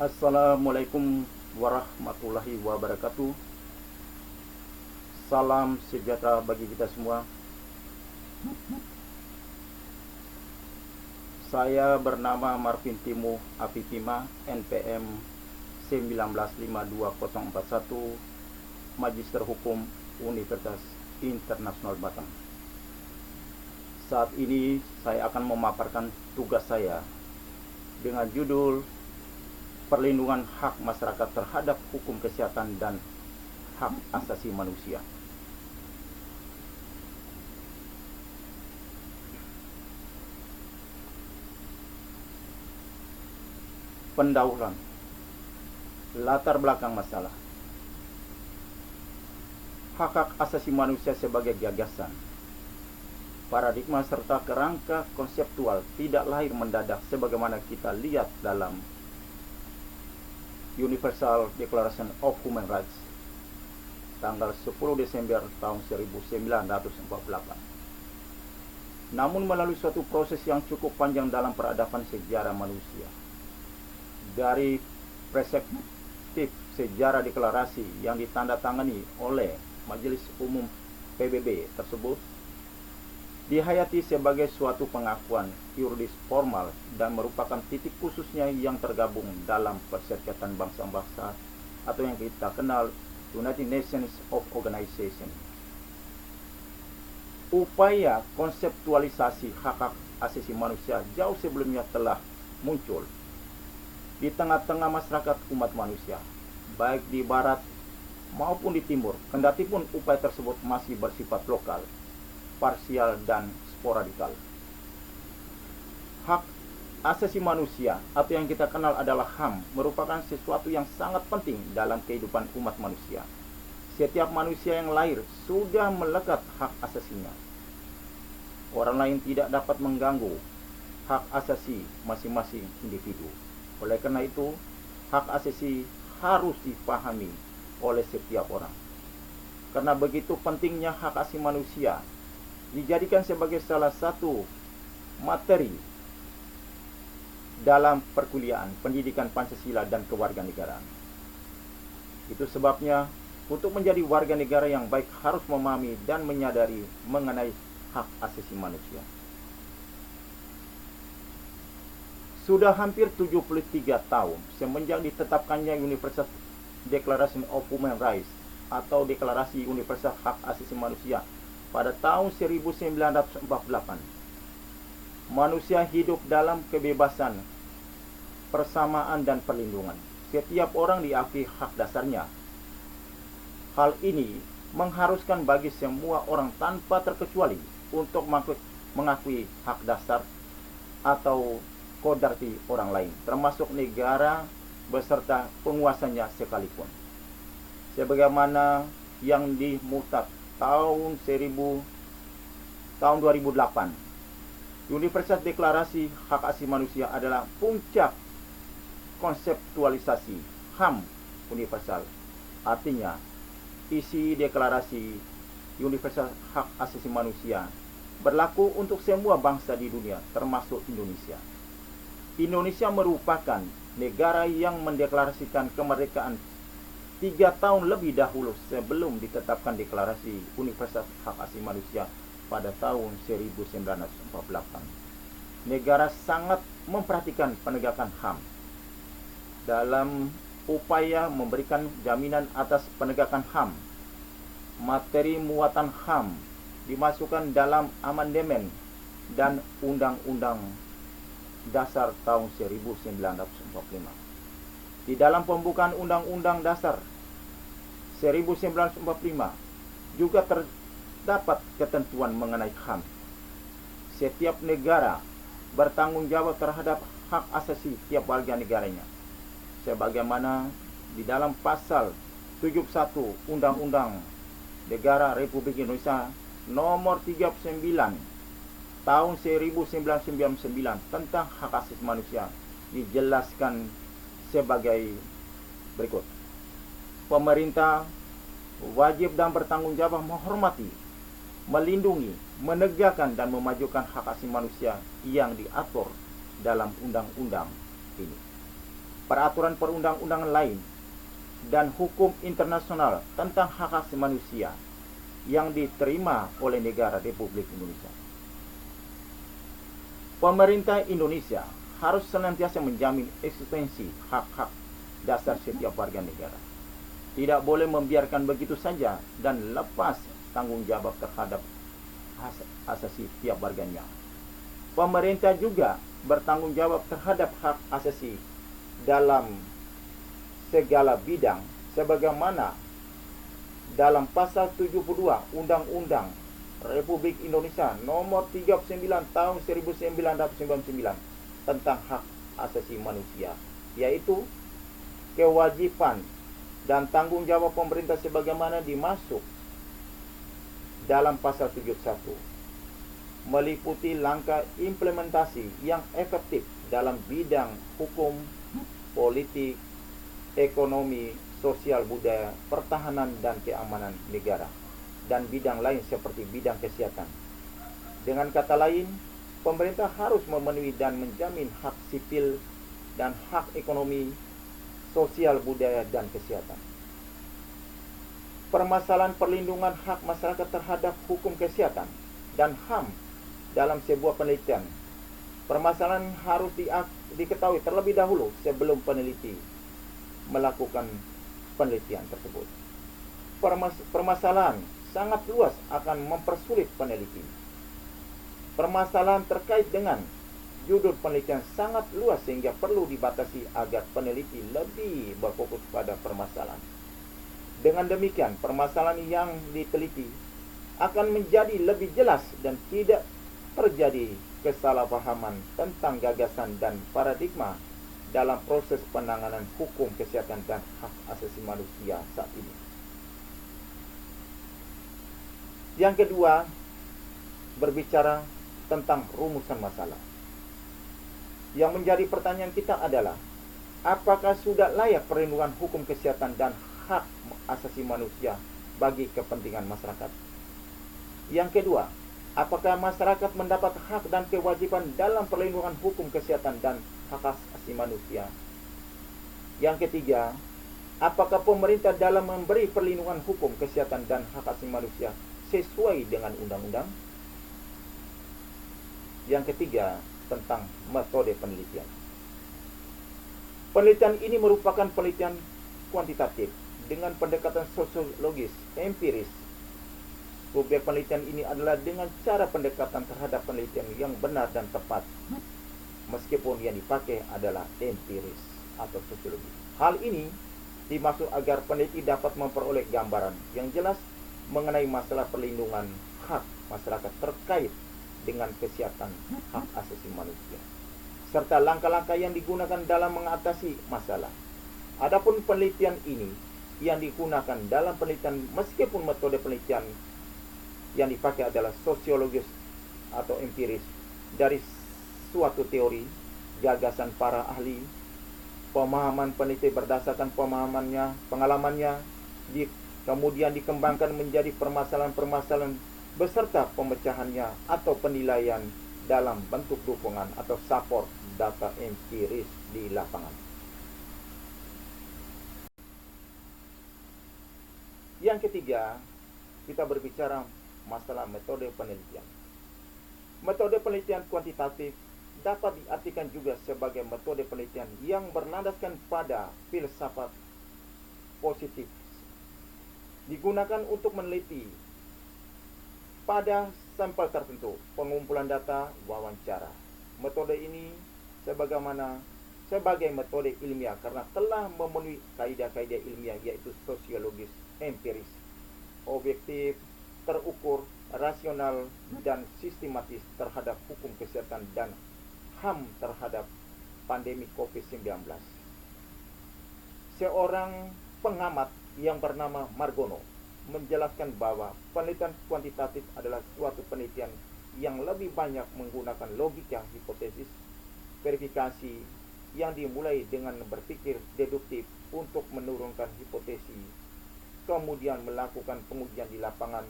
Assalamualaikum warahmatullahi wabarakatuh. Salam sejahtera bagi kita semua. Saya bernama Marvin Timu Apipima, NPM 19524041, Magister Hukum Universitas Internasional Batam. Saat ini saya akan memaparkan tugas saya dengan judul Perlindungan Hak Masyarakat Terhadap Hukum Kesehatan dan Hak Asasi Manusia. Pendahuluan. Latar belakang masalah. Hak-hak asasi manusia sebagai gagasan, paradigma serta kerangka konseptual tidak lahir mendadak sebagaimana kita lihat dalam Universal Declaration of Human Rights tanggal 10 Desember tahun 1948. Namun melalui suatu proses yang cukup panjang dalam peradaban sejarah manusia. Dari perspektif sejarah deklarasi yang ditandatangani oleh Majelis Umum PBB tersebut dihayati sebagai suatu pengakuan yuridis formal dan merupakan titik khususnya yang tergabung dalam Perserikatan Bangsa-Bangsa atau yang kita kenal United Nations of Organization. Upaya konseptualisasi hak-hak asasi manusia jauh sebelumnya telah muncul di tengah-tengah masyarakat umat manusia, baik di barat maupun di timur, kendati pun upaya tersebut masih bersifat lokal, parsial dan sporadikal. Hak asasi manusia atau yang kita kenal adalah HAM merupakan sesuatu yang sangat penting dalam kehidupan umat manusia. Setiap manusia yang lahir sudah melekat hak asasinya. Orang lain tidak dapat mengganggu hak asasi masing-masing individu. Oleh karena itu, hak asasi harus dipahami oleh setiap orang. Karena begitu pentingnya hak asasi manusia dijadikan sebagai salah satu materi dalam perkuliahan pendidikan Pancasila dan kewarganegaraan. Itu sebabnya untuk menjadi warga negara yang baik harus memahami dan menyadari mengenai hak asasi manusia. Sudah hampir 73 tahun semenjak ditetapkannya Universal Declaration of Human Rights atau Deklarasi Universal Hak Asasi Manusia pada tahun 1948. Manusia hidup dalam kebebasan, persamaan dan perlindungan. Setiap orang diakui hak dasarnya. Hal ini mengharuskan bagi semua orang tanpa terkecuali untuk mengakui hak dasar atau kodarti orang lain, termasuk negara beserta penguasanya sekalipun. Sebagaimana yang dimutat tahun 2008, Universal Deklarasi Hak Asasi Manusia adalah puncak konseptualisasi HAM universal. Artinya, isi deklarasi Universal Hak Asasi Manusia berlaku untuk semua bangsa di dunia, termasuk Indonesia. Indonesia merupakan negara yang mendeklarasikan kemerdekaan 3 tahun lebih dahulu sebelum ditetapkan Deklarasi Universal Hak Asasi Manusia pada tahun 1948. Negara sangat memperhatikan penegakan HAM dalam upaya memberikan jaminan atas penegakan HAM. Materi muatan HAM dimasukkan dalam amandemen dan Undang-Undang Dasar tahun 1945. Di dalam pembukaan Undang-Undang Dasar 1945 juga terdapat ketentuan mengenai HAM. Setiap negara bertanggung jawab terhadap hak asasi tiap warga negaranya, sebagaimana di dalam pasal 71 Undang-Undang Negara Republik Indonesia nomor 39 tahun 1999 tentang hak asasi manusia dijelaskan sebagai berikut. Pemerintah wajib dan bertanggung jawab menghormati, melindungi, menegakkan dan memajukan hak asasi manusia yang diatur dalam undang-undang ini. peraturan perundang-undangan lain, dan hukum internasional tentang hak asasi manusia yang diterima oleh negara Republik Indonesia. Pemerintah Indonesia harus senantiasa menjamin eksistensi hak-hak dasar setiap warga negara. Tidak boleh membiarkan begitu saja dan lepas tanggung jawab terhadap hak asasi tiap warganya. Pemerintah juga bertanggung jawab terhadap hak asasi dalam segala bidang sebagaimana dalam pasal 72 Undang-Undang Republik Indonesia nomor 39 tahun 1999 tentang hak asasi manusia, yaitu kewajiban dan tanggung jawab pemerintah sebagaimana dimaksud dalam pasal 71, meliputi langkah implementasi yang efektif dalam bidang hukum, politik, ekonomi, sosial budaya, pertahanan dan keamanan negara, dan bidang lain seperti bidang kesehatan. Dengan kata lain, pemerintah harus memenuhi dan menjamin hak sipil dan hak ekonomi, sosial budaya dan kesehatan. Permasalahan perlindungan hak masyarakat terhadap hukum kesehatan dan HAM dalam sebuah penelitian. Permasalahan harus diketahui terlebih dahulu sebelum peneliti melakukan penelitian tersebut. Permasalahan sangat luas akan mempersulit peneliti. Permasalahan terkait dengan judul penelitian sangat luas sehingga perlu dibatasi agar peneliti lebih berfokus pada permasalahan. Dengan demikian, permasalahan yang diteliti akan menjadi lebih jelas dan tidak terjadi kesalahpahaman tentang gagasan dan paradigma dalam proses penanganan hukum kesehatan dan hak asasi manusia saat ini. Yang kedua, berbicara tentang rumusan masalah. Yang menjadi pertanyaan kita adalah, apakah sudah layak perlindungan hukum kesehatan dan hak asasi manusia bagi kepentingan masyarakat? Yang kedua, apakah masyarakat mendapat hak dan kewajiban dalam perlindungan hukum kesehatan dan hak asasi manusia? Yang ketiga, apakah pemerintah dalam memberi perlindungan hukum kesehatan dan hak asasi manusia sesuai dengan undang-undang? Yang ketiga, tentang metode penelitian. Penelitian ini merupakan penelitian kuantitatif dengan pendekatan sosiologis, empiris. Subjek penelitian ini adalah dengan cara pendekatan terhadap penelitian yang benar dan tepat, meskipun yang dipakai adalah empiris atau sosiologi. Hal ini dimaksud agar peneliti dapat memperoleh gambaran yang jelas mengenai masalah perlindungan hak masyarakat terkait dengan kesehatan hak asasi manusia, serta langkah-langkah yang digunakan dalam mengatasi masalah. Adapun penelitian ini yang digunakan dalam penelitian, meskipun metode penelitian yang dipakai adalah sosiologis atau empiris dari suatu teori, gagasan para ahli, pemahaman peneliti berdasarkan pemahamannya, pengalamannya, kemudian dikembangkan menjadi permasalahan-permasalahan beserta pemecahannya atau penilaian dalam bentuk dukungan atau support data empiris di lapangan. Yang ketiga, kita berbicara masalah metode penelitian. Metode penelitian kuantitatif dapat diartikan juga sebagai metode penelitian yang berlandaskan pada filsafat positif, digunakan untuk meneliti pada sampel tertentu, pengumpulan data, wawancara. Metode ini sebagai metode ilmiah karena telah memenuhi kaidah-kaidah ilmiah, yaitu sosiologis, empiris, objektif, terukur, rasional, dan sistematis terhadap hukum kesehatan dan HAM terhadap pandemi COVID-19. Seorang pengamat yang bernama Margono menjelaskan bahwa penelitian kuantitatif adalah suatu penelitian yang lebih banyak menggunakan logika, hipotesis, verifikasi yang dimulai dengan berpikir deduktif untuk menurunkan hipotesis, kemudian melakukan pengujian di lapangan,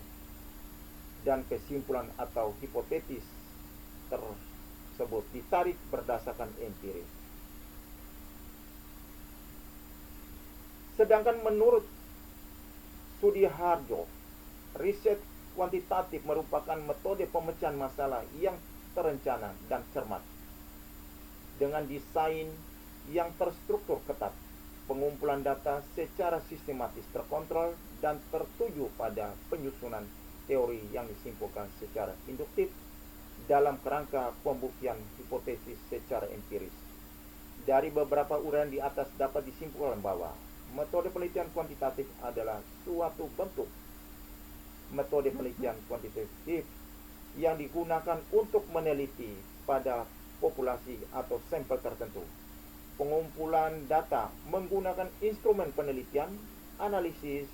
dan kesimpulan atau hipotesis tersebut ditarik berdasarkan empiris. Sedangkan menurut Sudiharjo, riset kuantitatif merupakan metode pemecahan masalah yang terencana dan cermat dengan desain yang terstruktur ketat, pengumpulan data secara sistematis, terkontrol, dan tertuju pada penyusunan teori yang disimpulkan secara induktif dalam kerangka pembuktian hipotesis secara empiris. Dari beberapa uraian di atas dapat disimpulkan bahwa metode penelitian kuantitatif adalah suatu bentuk metode penelitian kuantitatif yang digunakan untuk meneliti pada populasi atau sampel tertentu. Pengumpulan data menggunakan instrumen penelitian, analisis,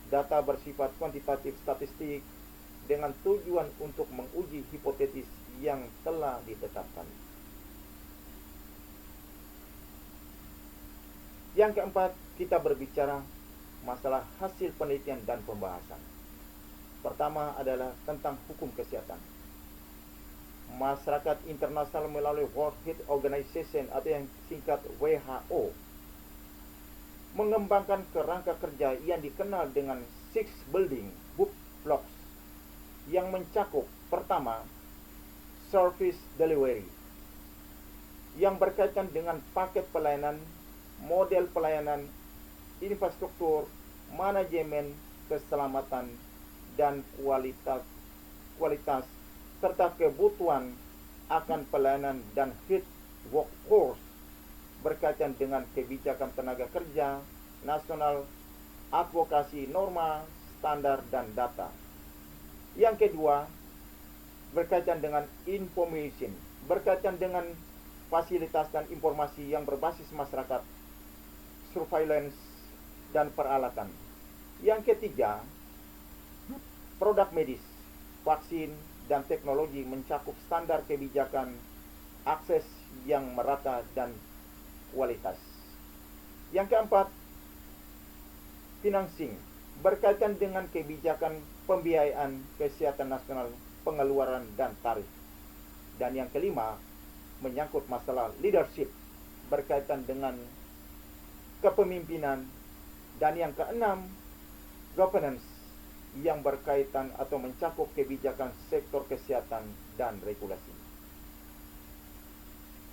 data bersifat kuantitatif statistik dengan tujuan untuk menguji hipotesis yang telah ditetapkan. Yang keempat, kita berbicara masalah hasil penelitian dan pembahasan. Pertama adalah tentang hukum kesehatan. Masyarakat internasional melalui World Health Organization atau yang singkat WHO mengembangkan kerangka kerja yang dikenal dengan Six Building Blocks yang mencakup pertama, service delivery yang berkaitan dengan paket pelayanan, model pelayanan, infrastruktur, manajemen, keselamatan, dan kualitas serta kebutuhan akan pelayanan dan fit workforce berkaitan dengan kebijakan tenaga kerja nasional, advokasi norma, standar, dan data. Yang kedua, berkaitan dengan information, berkaitan dengan fasilitas dan informasi yang berbasis masyarakat, surveillance, dan peralatan. Yang ketiga, produk medis, vaksin, dan teknologi mencakup standar kebijakan, akses yang merata, dan kualitas. Yang keempat, financing, berkaitan dengan kebijakan pembiayaan kesehatan nasional, pengeluaran, dan tarif. Dan yang kelima, menyangkut masalah leadership, berkaitan dengan kepemimpinan. Dan yang keenam, governance, yang berkaitan atau mencakup kebijakan sektor kesehatan dan regulasi.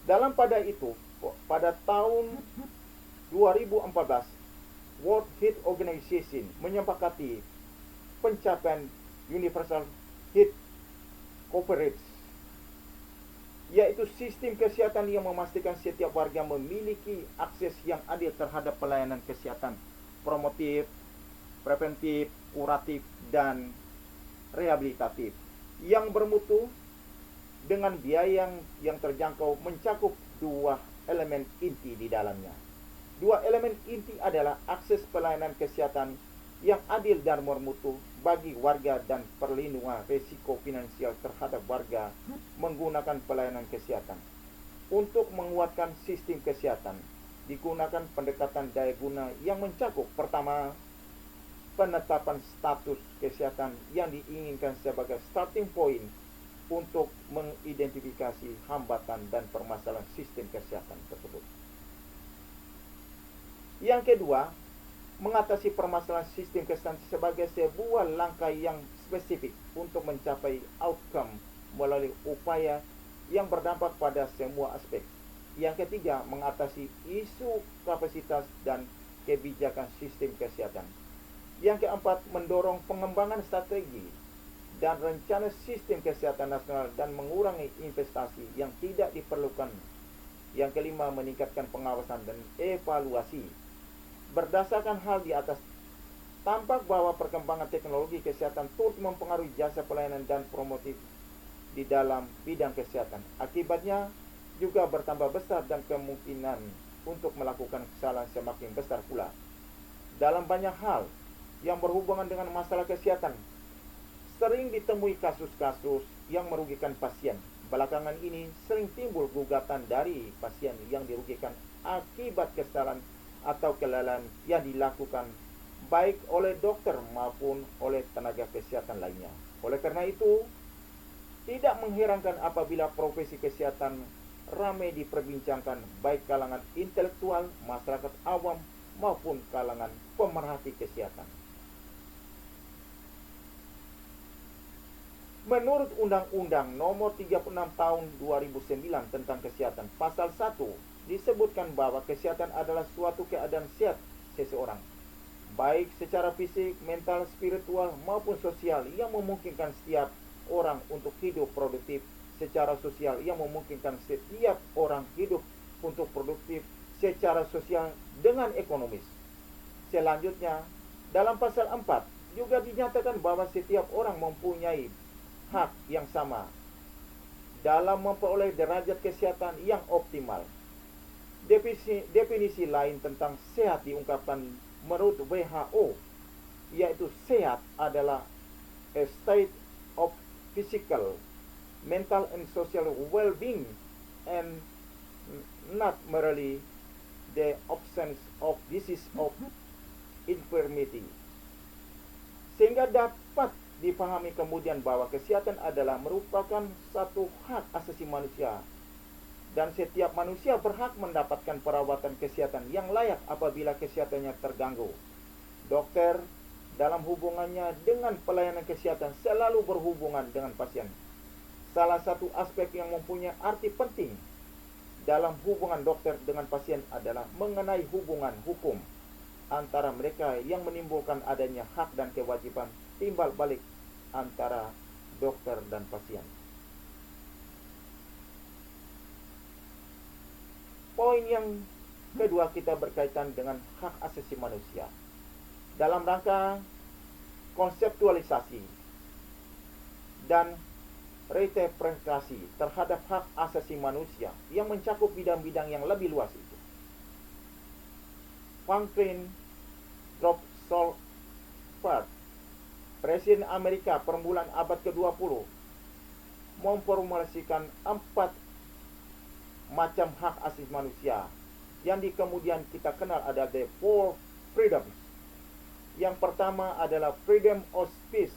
Dalam pada itu, pada tahun 2014, World Health Organization menyepakati pencapaian Universal Health Coverage, yaitu sistem kesehatan yang memastikan setiap warga memiliki akses yang adil terhadap pelayanan kesehatan promotif, preventif, kuratif, dan rehabilitatif yang bermutu dengan biaya yang terjangkau, mencakup dua elemen inti di dalamnya. Dua elemen inti adalah akses pelayanan kesehatan yang adil dan bermutu bagi warga dan perlindungan risiko finansial terhadap warga menggunakan pelayanan kesehatan. Untuk menguatkan sistem kesehatan, digunakan pendekatan daya guna yang mencakup pertama, penetapan status kesehatan yang diinginkan sebagai starting point untuk mengidentifikasi hambatan dan permasalahan sistem kesehatan tersebut. Yang kedua, mengatasi permasalahan sistem kesehatan sebagai sebuah langkah yang spesifik untuk mencapai outcome melalui upaya yang berdampak pada semua aspek. Yang ketiga, mengatasi isu kapasitas dan kebijakan sistem kesehatan. Yang keempat, mendorong pengembangan strategi dan rencana sistem kesehatan nasional dan mengurangi investasi yang tidak diperlukan. Yang kelima, meningkatkan pengawasan dan evaluasi. Berdasarkan hal di atas, tampak bahwa perkembangan teknologi kesehatan turut mempengaruhi jasa pelayanan dan promotif di dalam bidang kesehatan. Akibatnya juga bertambah besar dan kemungkinan untuk melakukan kesalahan semakin besar pula. Dalam banyak hal yang berhubungan dengan masalah kesehatan, sering ditemui kasus-kasus yang merugikan pasien. Belakangan ini sering timbul gugatan dari pasien yang dirugikan akibat kesalahan atau kelalaian yang dilakukan baik oleh dokter maupun oleh tenaga kesehatan lainnya. Oleh karena itu, tidak mengherankan apabila profesi kesehatan ramai diperbincangkan baik kalangan intelektual, masyarakat awam, maupun kalangan pemerhati kesehatan. Menurut Undang-Undang Nomor 36 Tahun 2009 tentang Kesehatan, Pasal 1 disebutkan bahwa kesehatan adalah suatu keadaan sehat seseorang, baik secara fisik, mental, spiritual, maupun sosial, yang memungkinkan setiap orang untuk hidup produktif secara sosial, yang memungkinkan setiap orang hidup untuk produktif secara sosial dengan ekonomis. Selanjutnya, dalam pasal 4 juga dinyatakan bahwa setiap orang mempunyai hak yang sama dalam memperoleh derajat kesehatan yang optimal. Definisi lain tentang sehat diungkapkan menurut WHO, yaitu sehat adalah a state of physical, mental, and social well-being, and not merely the absence of disease of infirmity. Sehingga dapat dipahami kemudian bahwa kesehatan adalah merupakan satu hak asasi manusia, dan setiap manusia berhak mendapatkan perawatan kesehatan yang layak apabila kesehatannya terganggu. Dokter dalam hubungannya dengan pelayanan kesehatan selalu berhubungan dengan pasien. Salah satu aspek yang mempunyai arti penting dalam hubungan dokter dengan pasien adalah mengenai hubungan hukum antara mereka, yang menimbulkan adanya hak dan kewajiban timbal balik antara dokter dan pasien. Poin yang kedua kita berkaitan dengan hak asasi manusia dalam rangka konseptualisasi dan reinterpretasi terhadap hak asasi manusia yang mencakup bidang-bidang yang lebih luas itu. Franklin Roosevelt, Presiden Amerika permulaan abad ke-20, memformulasikan 4 macam hak asasi manusia yang kemudian kita kenal ada the four freedoms. Yang pertama adalah freedom of speech,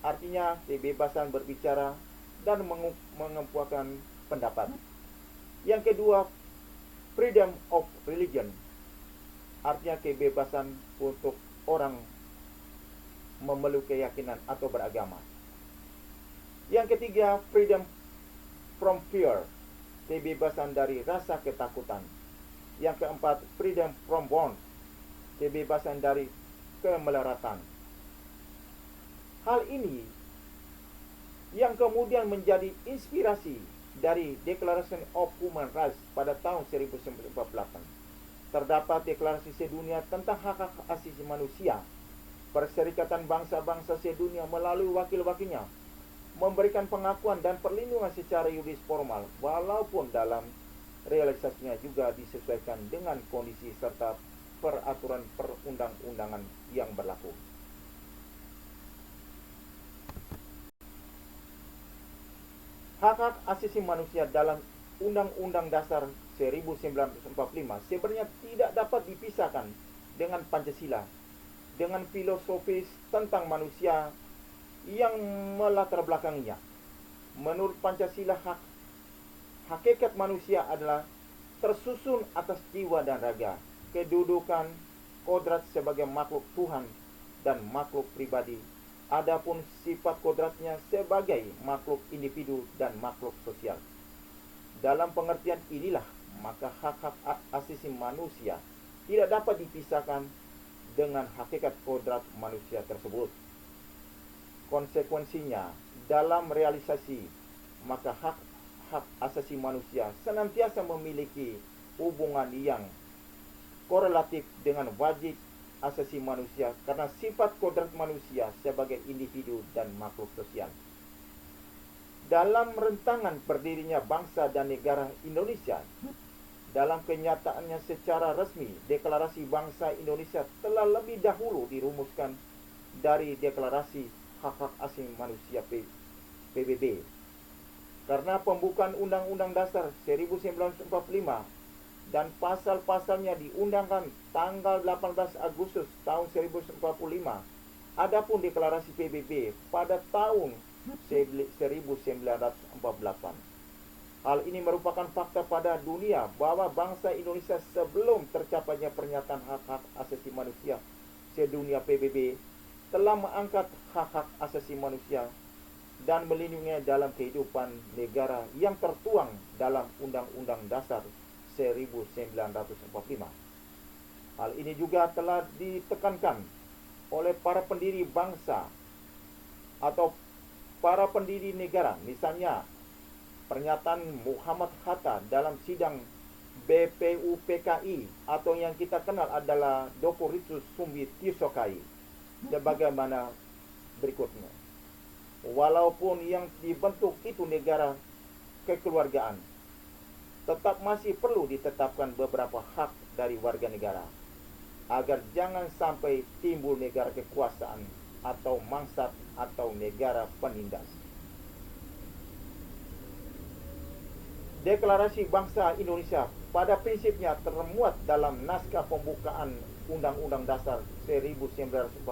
artinya kebebasan berbicara dan mengemukakan pendapat. Yang kedua, freedom of religion, artinya kebebasan untuk orang memeluk keyakinan atau beragama. Yang ketiga, freedom from fear, kebebasan dari rasa ketakutan. Yang keempat, freedom from bond, kebebasan dari kemelaratan. Hal ini yang kemudian menjadi inspirasi dari Declaration of Human Rights pada tahun 1948. Terdapat deklarasi sedunia tentang hak asasi manusia. Perserikatan bangsa-bangsa sedunia melalui wakil-wakilnya memberikan pengakuan dan perlindungan secara yuridis formal, walaupun dalam realisasinya juga disesuaikan dengan kondisi serta peraturan perundang-undangan yang berlaku. Hak-hak asasi manusia dalam Undang-Undang Dasar 1945 sebenarnya tidak dapat dipisahkan dengan Pancasila, dengan filosofis tentang manusia yang melatar belakanginya. Menurut Pancasila, hakikat manusia adalah tersusun atas jiwa dan raga, kedudukan kodrat sebagai makhluk Tuhan dan makhluk pribadi, adapun sifat kodratnya sebagai makhluk individu dan makhluk sosial. Dalam pengertian inilah, maka hak-hak asasi manusia tidak dapat dipisahkan dengan hakikat kodrat manusia tersebut. Konsekuensinya, dalam realisasi, maka hak asasi manusia senantiasa memiliki hubungan yang korelatif dengan wajib asasi manusia karena sifat kodrat manusia sebagai individu dan makhluk sosial. Dalam rentangan berdirinya bangsa dan negara Indonesia, dalam kenyataannya secara resmi, Deklarasi Bangsa Indonesia telah lebih dahulu dirumuskan dari Deklarasi Hak-Hak Asasi Manusia PBB. Karena pembukaan Undang-Undang Dasar 1945 dan pasal-pasalnya diundangkan tanggal 18 Agustus tahun 1945, adapun Deklarasi PBB pada tahun 1948. Hal ini merupakan fakta pada dunia bahwa bangsa Indonesia sebelum tercapainya pernyataan hak-hak asasi manusia sedunia PBB telah mengangkat hak-hak asasi manusia dan melindunginya dalam kehidupan negara yang tertuang dalam Undang-Undang Dasar 1945. Hal ini juga telah ditekankan oleh para pendiri bangsa atau para pendiri negara, misalnya pernyataan Muhammad Hatta dalam sidang BPUPKI atau yang kita kenal adalah Dokuritsus Sumbi Tisokai sebagaimana berikutnya. Walaupun yang dibentuk itu negara kekeluargaan, tetap masih perlu ditetapkan beberapa hak dari warga negara agar jangan sampai timbul negara kekuasaan atau mangsat atau negara penindas. Deklarasi Bangsa Indonesia pada prinsipnya termuat dalam naskah pembukaan Undang-Undang Dasar 1945.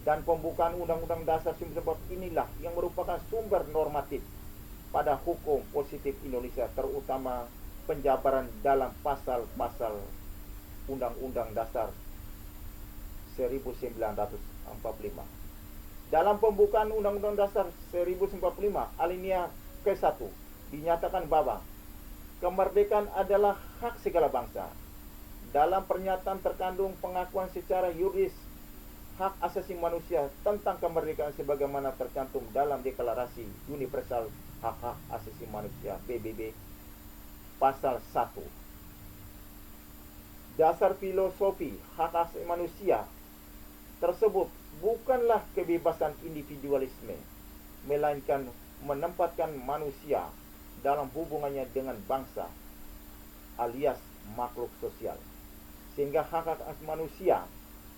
Dan pembukaan Undang-Undang Dasar 1945 inilah yang merupakan sumber normatif pada hukum positif Indonesia, terutama penjabaran dalam pasal-pasal Undang-Undang Dasar 1945. Dalam pembukaan Undang-Undang Dasar 1945 alinea ke-1 dinyatakan bahwa kemerdekaan adalah hak segala bangsa. Dalam pernyataan terkandung pengakuan secara yuridis hak asasi manusia tentang kemerdekaan sebagaimana tercantum dalam Deklarasi Universal Hak-Hak Asasi Manusia PBB pasal 1. Dasar filosofi hak asasi manusia tersebut bukanlah kebebasan individualisme, melainkan menempatkan manusia dalam hubungannya dengan bangsa alias makhluk sosial, sehingga hak asasi manusia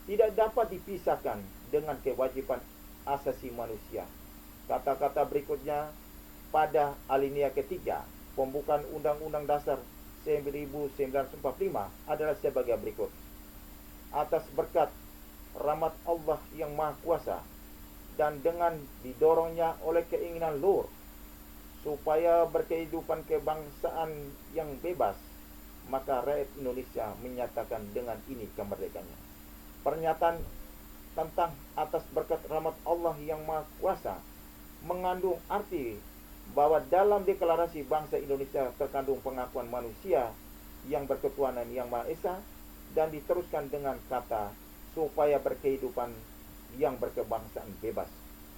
tidak dapat dipisahkan dengan kewajiban asasi manusia. Kata-kata berikutnya pada alinea ketiga pembukaan Undang-Undang Dasar 1945 adalah sebagai berikut. Atas berkat rahmat Allah yang Maha Kuasa dan dengan didorongnya oleh keinginan luhur supaya berkehidupan kebangsaan yang bebas, maka rakyat Indonesia menyatakan dengan ini kemerdekaannya. Pernyataan tentang atas berkat rahmat Allah yang Maha Kuasa mengandung arti bahwa dalam Deklarasi Bangsa Indonesia terkandung pengakuan manusia yang berketuhanan yang Maha Esa, dan diteruskan dengan kata supaya berkehidupan yang berkebangsaan bebas.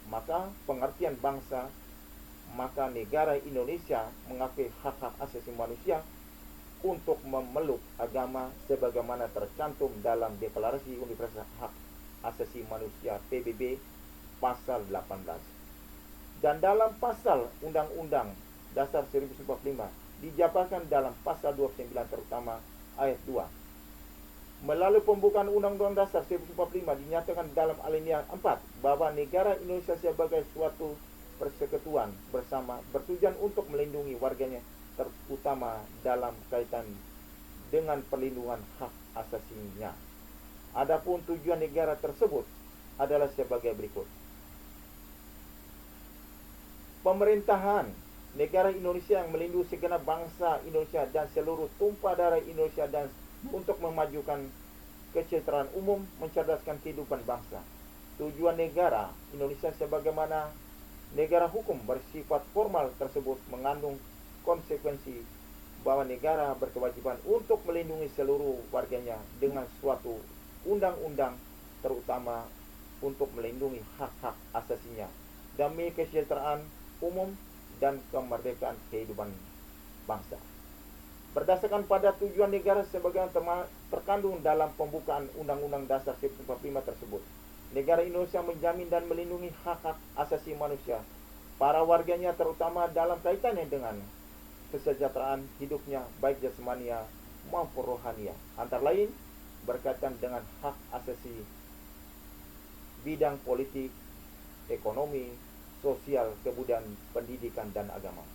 Maka pengertian bangsa, maka negara Indonesia mengakui hak-hak asasi manusia untuk memeluk agama sebagaimana tercantum dalam Deklarasi Universal Hak Asasi Manusia PBB pasal 18. Dan dalam pasal Undang-Undang Dasar 1945 dijabarkan dalam pasal 29 terutama ayat 2. Melalui pembukaan Undang-Undang Dasar 1945 dinyatakan dalam alinea 4 bahwa negara Indonesia sebagai suatu persekutuan bersama bertujuan untuk melindungi warganya, terutama dalam kaitan dengan perlindungan hak asasinya. Adapun tujuan negara tersebut adalah sebagai berikut. Pemerintahan negara Indonesia yang melindungi segenap bangsa Indonesia dan seluruh tumpah darah Indonesia dan untuk memajukan kesejahteraan umum, mencerdaskan kehidupan bangsa. Tujuan negara Indonesia sebagaimana negara hukum bersifat formal tersebut mengandung konsekuensi bahwa negara berkewajiban untuk melindungi seluruh warganya dengan suatu undang-undang, terutama untuk melindungi hak-hak asasinya demi kesejahteraan umum dan kemerdekaan kehidupan bangsa. Berdasarkan pada tujuan negara sebagaimana terkandung dalam pembukaan Undang-Undang Dasar 1945 tersebut, negara Indonesia menjamin dan melindungi hak-hak asasi manusia para warganya, terutama dalam kaitannya dengan kesejahteraan hidupnya baik jasmania maupun rohania, antara lain berkaitan dengan hak asasi bidang politik, ekonomi, sosial, kebudayaan, pendidikan, dan agama.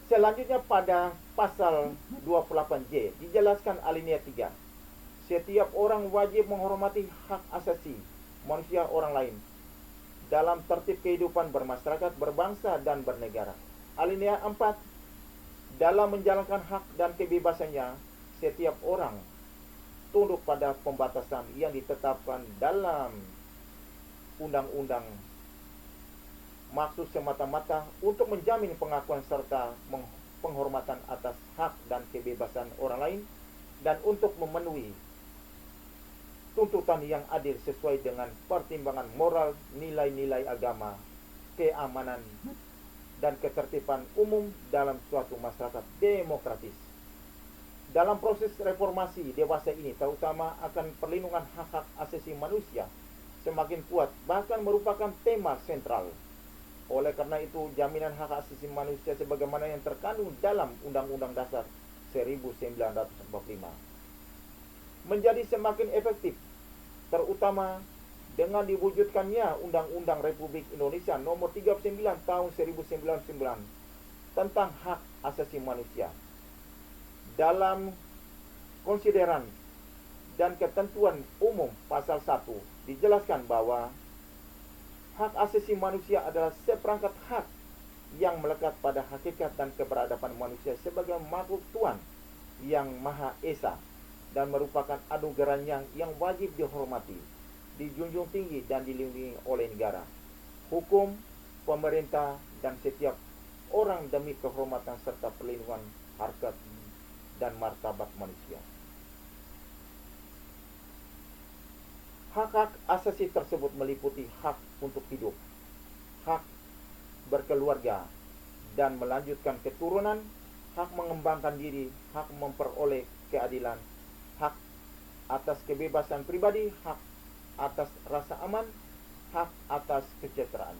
Selanjutnya pada pasal 28J dijelaskan alinea 3. Setiap orang wajib menghormati hak asasi manusia orang lain dalam tertib kehidupan bermasyarakat, berbangsa, dan bernegara. Alinea 4, dalam menjalankan hak dan kebebasannya, setiap orang tunduk pada pembatasan yang ditetapkan dalam undang-undang, maksud semata-mata untuk menjamin pengakuan serta penghormatan atas hak dan kebebasan orang lain, dan untuk memenuhi tuntutan yang adil sesuai dengan pertimbangan moral, nilai-nilai agama, keamanan, dan ketertiban umum dalam suatu masyarakat demokratis. Dalam proses reformasi dewasa ini, terutama akan perlindungan hak-hak asasi manusia semakin kuat, bahkan merupakan tema sentral. Oleh karena itu, jaminan hak asasi manusia sebagaimana yang terkandung dalam Undang-Undang Dasar 1945 menjadi semakin efektif, terutama dengan diwujudkannya Undang-Undang Republik Indonesia Nomor 39 Tahun 1999 tentang hak asasi manusia. Dalam konsideran dan ketentuan umum pasal 1 dijelaskan bahwa hak asasi manusia adalah seperangkat hak yang melekat pada hakikat dan keberadaban manusia sebagai makhluk Tuhan yang Maha Esa dan merupakan anugerah yang wajib dihormati, dijunjung tinggi dan dilindungi oleh negara, hukum, pemerintah, dan setiap orang demi kehormatan serta perlindungan harkat dan martabat manusia. Hak-hak asasi tersebut meliputi hak untuk hidup, hak berkeluarga dan melanjutkan keturunan, hak mengembangkan diri, hak memperoleh keadilan, hak atas kebebasan pribadi, hak atas rasa aman, hak atas kesejahteraan,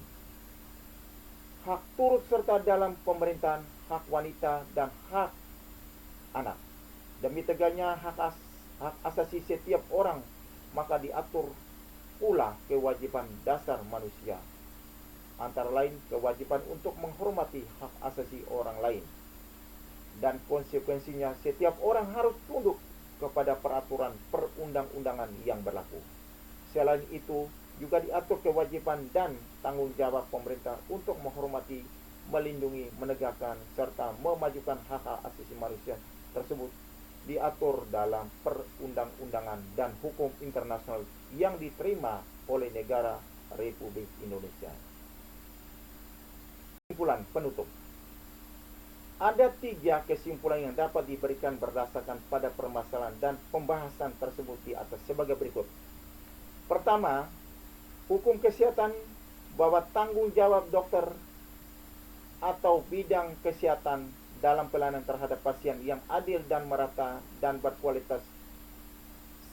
hak turut serta dalam pemerintahan, hak wanita, dan hak anak. Demi tegaknya hak asasi setiap orang, maka diatur pula kewajiban dasar manusia, antara lain kewajiban untuk menghormati hak asasi orang lain, dan konsekuensinya setiap orang harus tunduk kepada peraturan perundang-undangan yang berlaku. Selain itu, juga diatur kewajiban dan tanggung jawab pemerintah untuk menghormati, melindungi, menegakkan, serta memajukan hak-hak asasi manusia tersebut diatur dalam perundang-undangan dan hukum internasional yang diterima oleh negara Republik Indonesia. Kesimpulan penutup. Ada 3 kesimpulan yang dapat diberikan berdasarkan pada permasalahan dan pembahasan tersebut di atas sebagai berikut. Pertama, hukum kesehatan bahwa tanggung jawab dokter atau bidang kesehatan dalam pelayanan terhadap pasien yang adil dan merata dan berkualitas,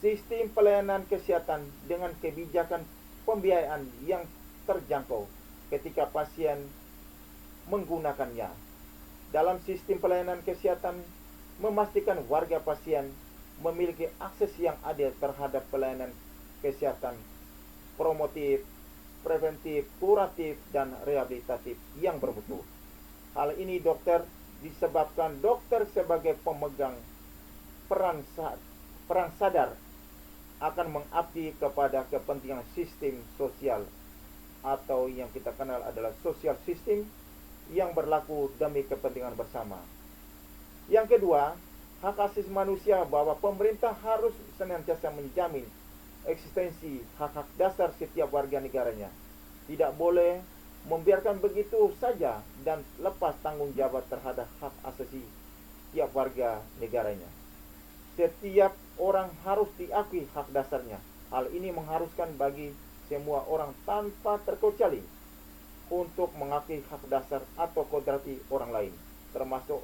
sistem pelayanan kesehatan dengan kebijakan pembiayaan yang terjangkau ketika pasien menggunakannya. Dalam sistem pelayanan kesehatan, memastikan warga pasien memiliki akses yang adil terhadap pelayanan kesehatan promotif, preventif, kuratif, dan rehabilitatif yang bermutu. Hal ini disebabkan dokter sebagai pemegang peran sadar akan mengabdi kepada kepentingan sistem sosial atau yang kita kenal adalah social system yang berlaku demi kepentingan bersama. Yang kedua, hak asasi manusia bahwa pemerintah harus senantiasa menjamin eksistensi hak-hak dasar setiap warga negaranya. Tidak boleh membiarkan begitu saja dan lepas tanggung jawab terhadap hak asasi setiap warga negaranya. Setiap orang harus diakui hak dasarnya. Hal ini mengharuskan bagi semua orang tanpa terkecuali untuk mengakui hak dasar atau kodrati orang lain, termasuk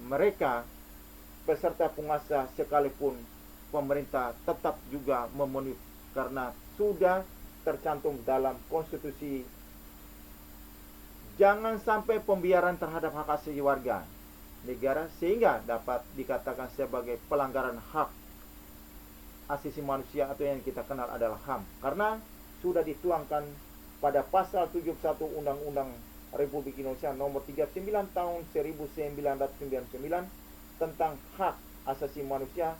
mereka peserta penguasa, sekalipun pemerintah tetap juga memenuhi karena sudah tercantum dalam konstitusi. Jangan sampai pembiaran terhadap hak asasi warga negara sehingga dapat dikatakan sebagai pelanggaran hak asasi manusia atau yang kita kenal adalah HAM, karena sudah dituangkan pada pasal 71 Undang-Undang Republik Indonesia Nomor 39 Tahun 1999 tentang hak asasi manusia.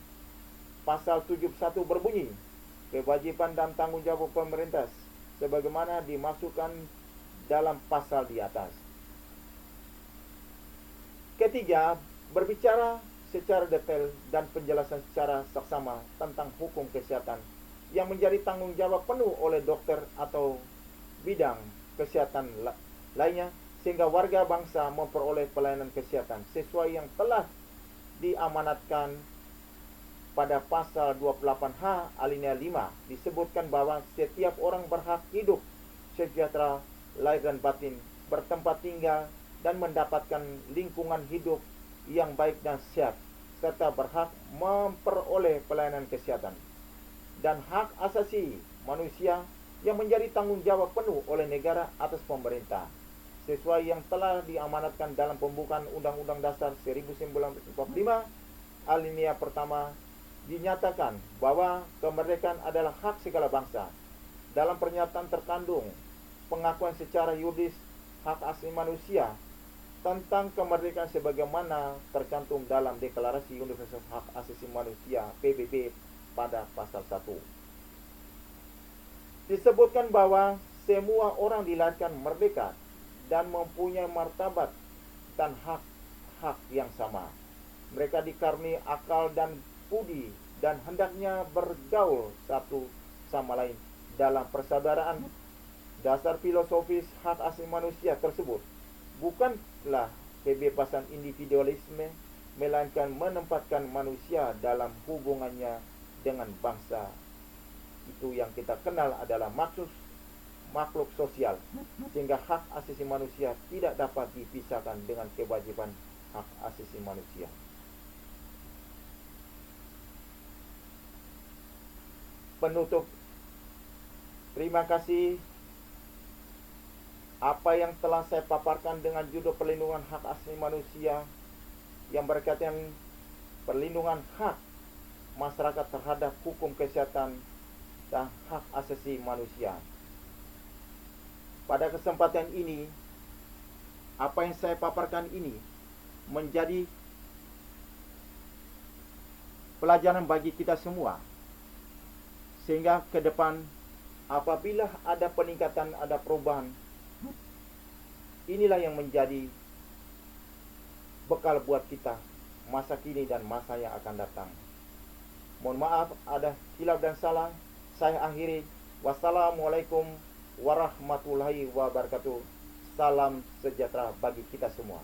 Pasal 71 berbunyi, kewajiban dan tanggung jawab pemerintah sebagaimana dimasukkan dalam pasal di atas. Ketiga, berbicara secara detail dan penjelasan secara saksama tentang hukum kesehatan yang menjadi tanggung jawab penuh oleh dokter atau bidang kesehatan lainnya, sehingga warga bangsa memperoleh pelayanan kesehatan sesuai yang telah diamanatkan. Pada pasal 28H alinea 5 disebutkan bahwa setiap orang berhak hidup sejahtera lahir dan batin, bertempat tinggal dan mendapatkan lingkungan hidup yang baik dan sehat, serta berhak memperoleh pelayanan kesehatan. Dan hak asasi manusia yang menjadi tanggung jawab penuh oleh negara atas pemerintah, sesuai yang telah diamanatkan dalam pembukaan Undang-Undang Dasar 1945 alinea pertama. Dinyatakan bahwa kemerdekaan adalah hak segala bangsa. Dalam pernyataan terkandung pengakuan secara yuridis hak asasi manusia tentang kemerdekaan sebagaimana tercantum dalam Deklarasi Universal Hak Asasi Manusia PBB pada pasal 1. Disebutkan bahwa semua orang dilahirkan merdeka dan mempunyai martabat dan hak-hak yang sama. Mereka dikaruniai akal dan budi dan hendaknya bergaul satu sama lain dalam persaudaraan. Dasar filosofis hak asasi manusia tersebut bukanlah kebebasan individualisme, melainkan menempatkan manusia dalam hubungannya dengan bangsa. Itu yang kita kenal adalah makhluk sosial, sehingga hak asasi manusia tidak dapat dipisahkan dengan kewajiban hak asasi manusia. Penutup, terima kasih. Apa yang telah saya paparkan dengan judul perlindungan hak asasi manusia yang berkaitan perlindungan hak masyarakat terhadap hukum kesehatan dan hak asasi manusia. Pada kesempatan ini, apa yang saya paparkan ini menjadi pelajaran bagi kita semua, sehingga ke depan apabila ada peningkatan, ada perubahan, inilah yang menjadi bekal buat kita masa kini dan masa yang akan datang. Mohon maaf ada hilaf dan salah. Saya akhiri. Wassalamualaikum warahmatullahi wabarakatuh. Salam sejahtera bagi kita semua.